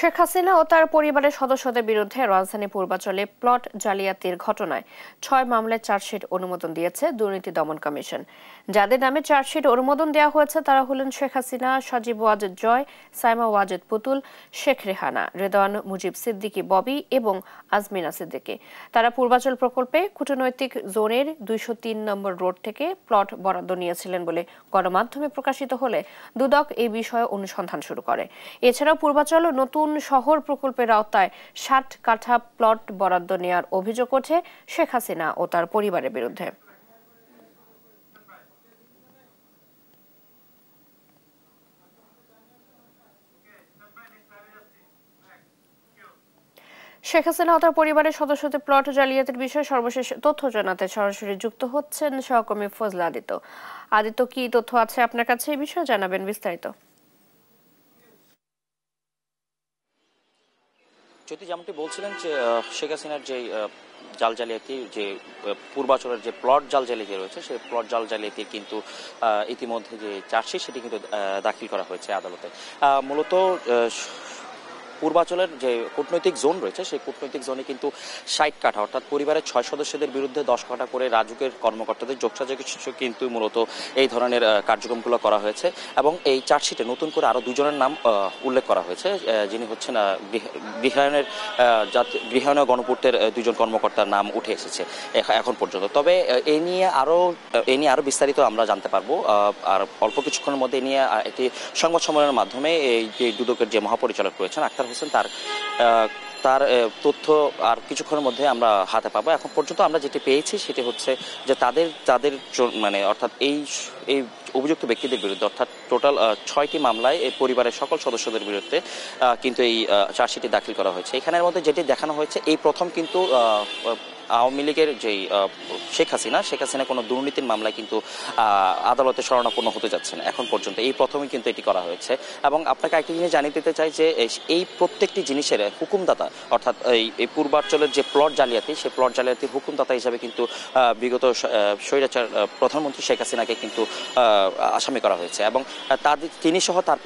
শেখ হাসিনা ও তার পরিবারের সদস্যদের বিরুদ্ধে রাজধানী পূর্বাঞ্চলে প্লট জালিয়াতির ঘটনায় ৬ মামলায় চার্জশিট অনুমোদন দিয়েছে দুর্নীতি দমন কমিশন। যাদের নামে চার্জশিট অনুমোদন দেওয়া হয়েছে তারা হলেন শেখ হাসিনা, সজীব ওয়াজেদ জয়, সাইমা ওয়াজেদ পুতুল, শেখ রেহানা, রেদওয়ান মুজিব সিদ্দিকী ববি এবং আজমিনা সিদ্দিকী। তারা পূর্বাঞ্চল প্রকল্পে কূটনৈতিক জোনের ২০৩ নম্বর রোড থেকে প্লট বরাদ্দ নিয়েছিলেন বলে গণমাধ্যমে প্রকাশিত হলে দুদক এই বিষয়ে অনুসন্ধান শুরু করে। এছাড়াও পূর্বাঞ্চল নতুন শহর প্রকল্পের আওতায় ৬০ কাঠা প্লট বরাদ্দ নেওয়ার অভিযোগ ওঠে শেখ হাসিনা ও তার পরিবারের বিরুদ্ধে। শেখ হাসিনা ও তার পরিবারের সদস্যদের প্লট জালিয়াতির বিষয়ে সর্বশেষ তথ্য জানাতে সরাসরি যুক্ত হচ্ছেন সহকর্মী ফজলা আদিত্য। আদিত্য, কি তথ্য আছে আপনার কাছে এই বিষয়ে জানাবেন বিস্তারিত। যদি যেমনটি বলছিলেন যে শেখ হাসিনার যে জাল জালিয়াতি, যে পূর্বাচলের যে প্লট জাল জালিয়াতি রয়েছে, সেই প্লট জাল জালিয়াতি কিন্তু ইতিমধ্যে যে চার্জশিট সেটি কিন্তু দাখিল করা হয়েছে আদালতে। মূলত পূর্বাচলের যে কূটনৈতিক জোন রয়েছে সেই কূটনৈতিক জোনে কিন্তু ৬০ কাঠা অর্থাৎ পরিবারের ৬ সদস্যদের বিরুদ্ধে ১০ কাঠা করে রাজুকের কর্মকর্তাদের যোগসাজগের কিন্তু মূলত এই ধরনের কার্যক্রমগুলো করা হয়েছে। এবং এই চার্জশিটে নতুন করে আরও দুজনের নাম উল্লেখ করা হয়েছে, যিনি হচ্ছেন গৃহায়ন গণপূর্তের দুজন কর্মকর্তার নাম উঠে এসেছে এখন পর্যন্ত। তবে এই নিয়ে আরো বিস্তারিত আমরা জানতে পারবো আর অল্প কিছুক্ষণের মধ্যে নিয়ে একটি সংবাদ সম্মেলনের মাধ্যমে এই যে দুদকের যে মহাপরিচালক রয়েছেন আক্তার হোসেন তার তথ্য আর কিছুক্ষণের মধ্যে আমরা হাতে পাবো। এখন পর্যন্ত আমরা যেটি পেয়েছি সেটি হচ্ছে যে তাদের মানে অর্থাৎ এই অভিযুক্ত ব্যক্তিদের বিরুদ্ধে অর্থাৎ টোটাল ৬টি মামলায় এই পরিবারের সকল সদস্যদের বিরুদ্ধে কিন্তু এই চার্জশিটটি দাখিল করা হয়েছে। এখানের মধ্যে যেটি দেখানো হয়েছে এই প্রথম কিন্তু আওয়ামী লীগের যেই শেখ হাসিনা কোনো দুর্নীতির মামলায় কিন্তু আদালতে শরণাপন্ন হতে যাচ্ছে না এখন পর্যন্ত, এই প্রথমেই কিন্তু এটি করা হয়েছে। এবং আপনাকে একটি জিনিস জানিয়ে দিতে চাই যে এই প্রত্যেকটি জিনিসের হুকুমদাতা অর্থাৎ এই পূর্বাঞ্চলের যে প্লট জালিয়াতি, সেই প্লট জালিয়াতির হুকুমদাতা হিসাবে কিন্তু বিগত স্বৈরাচার প্রধানমন্ত্রী শেখ হাসিনাকে কিন্তু আসামি করা হয়েছে। এবং তিনি সহ তার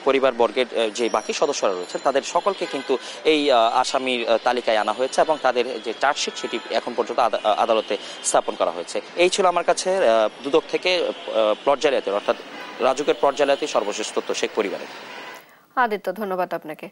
পরিবার বর্গের যে বাকি সদস্যরা রয়েছে তাদের সকলকে কিন্তু এই আসামির তালিকায় আনা হয়েছে এবং তাদের যে চার্জশিট সেটি এখন পর্যন্ত আদালতে স্থাপন করা হয়েছে। এই ছিল আমার কাছে দুদক থেকে প্লট জালিয়াতির অর্থাৎ রাজুকের প্লট জালিয়াতির সর্বশেষ তথ্য শেখ পরিবারের। আদিত্য, ধন্যবাদ আপনাকে।